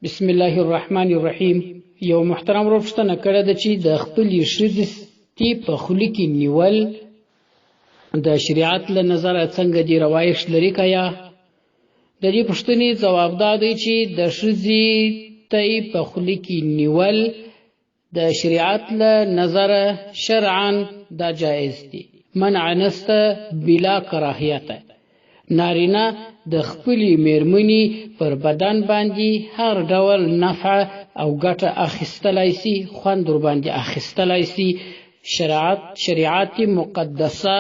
بسم الله الرحمن الرحیم. یو محترم روښتنه کړه د چې د خپلې ښځې په خوله کې نیول د شریعت له نظره څنګه دی روایش لري که یا د دې پوښتنې ځواب دا دی چې د ښځې په خوله کې نیول د شریعت له نظره شرعا دا جایز دی، منع نسته بلا کراهیت. نارینه د خپلې میرمنې پر بدن باندې هر ډول نفع او ګټه اخیستلی سي، خوند ورباندې اخیستلی سي. شریعت مقدسه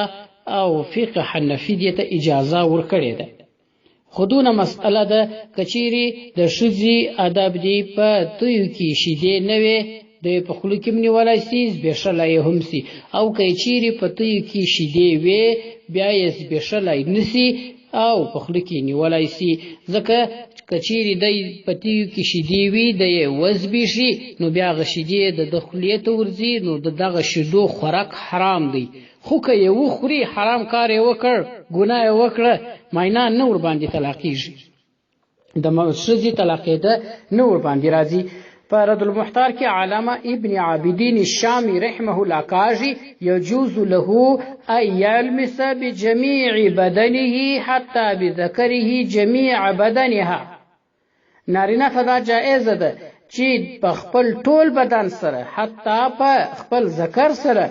او فقه حنفي دې ته اجازه ورکړې ده. خو دونه مسئله ده که چیرې د ښځې ادب دی په تویو کې شیدې نه وي، د په خوله کې نیولی سي، زبېښلی یې هم سي، او که چیرې په تویو کې شیدې وي بیا یې زبېښلی نه سي او په خوله کې نیولی سي. ځکه که چیرې دی په تیو کې شیدې وي د یې وزبېښي نو بیا هغه شیدې د خولې ته ورځي، نو د دغه شیدو خوراک حرام دی. خو که یې وخوري حرام کار یې وکړ، ګناه یې وکړه، معنا نه ورباندې طلاقېږي، د ښځې طلاقېده نه ورباندې راځي. په رد المحتار کې علامه ابن عابدین الشامی رحمه الله کاږي یجوز له ان یلمس بجمیع بدنه حتی بذکره جمیع بدنها. نارینه ته دا جایزه ده چې په خپل ټول بدن سره حتی په خپل ذکر سره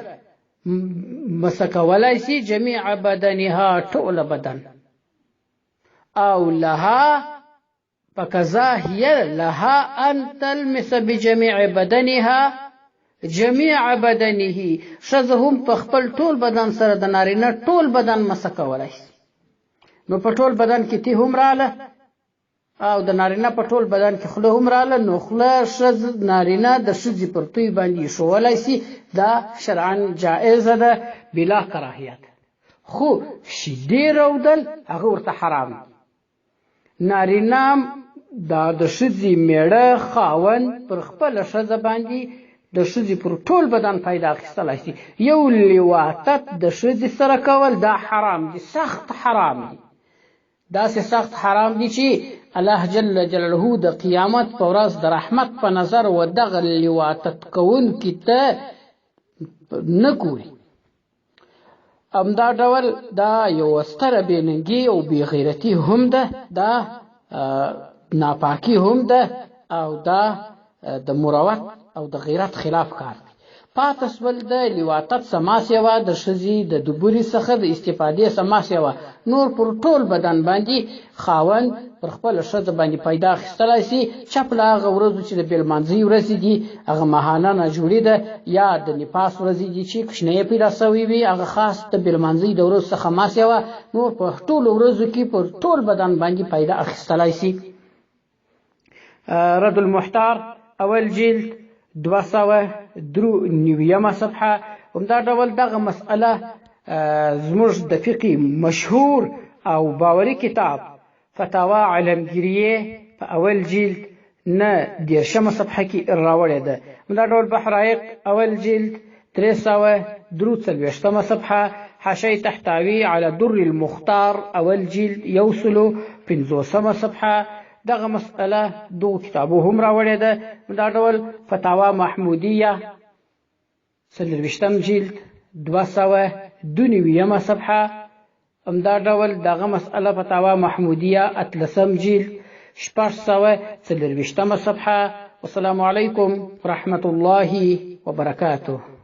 مسکولی سي جمیع بدنها ټول بدن. او لها فکذا هي لها ان تلمس بجميع بدنها جميع بدنه. ښځه هم په خپل ټول بدن سره د نارینه ټول بدن مسه کولی شي. نو په ټول بدن کې تی هم راله او د نارینه په ټول بدن کې خوله هم راله، نو خوله نارینه د ښځې پر توی باندې ایښولی سي، دا شرعا جایزه ده بلا کراهیت. خو شیدې رودل هغه ورته حرام دي. نارینه دا د ښځې میړه خاوند پر خپله ښځه باندې د ښځې پر ټول بدن پیدا اخیستلی سي. یو لواطت د ښځې سره کول دا حرام دي، سخت حرام دي، داسې سخت حرام دي چې الله جل جلاله د قیامت په ورځ د رحمت په نظر و دغه لواطت کوونکي ته نه ګوري. همدا ډول دا یو ستره بېننګي او بېغیرتي هم ده، دا ناپاکي هم ده، او دا د مروت او د غیرت خلاف کار دی. پاته سول د لواطت سما سیوه د ښځې د دبوري څخه د استفادې سما سیوه. نور پر ټول بدن باندې خاوند پر خپله ښځه باندې پیدا اخیستلی سي. چپ له هغه ورځو چې د بېلمانځۍ ورځې دي هغه ماهانه ناجوړي ده، یا د نفاس ورځې دي چې کوچنۍ پیدا سوی وي، هغه خاص د بېلمانځۍ د ورځو څخه ما سیوه. نور په ټولو ورځو کې پر ټول بدن باندې پیدا اخیستلی سي. رد المحتار اول جلد 293 صفحه. همدا ډول دغه مسئله زموږ د فقه مشهور او باوري کتاب فتاوا علمگیریه په اول جلد 19 صفحه کې راوړې ده. همدا ډول بحرایق اول جلد 343 صفحه. حاشیه تحتوی على در المختار اول جلد 150 صفحه. دغه مسئله دو کتابو هم راوړې ده. دا ډول فتاوا محمودیه 24 جلد 292 صفحه. همدا ډول دغه مسئله فتاوا محمودیه 13 جلد 624 صفحه. والسلام علیکم ورحمة الله وبرکاته.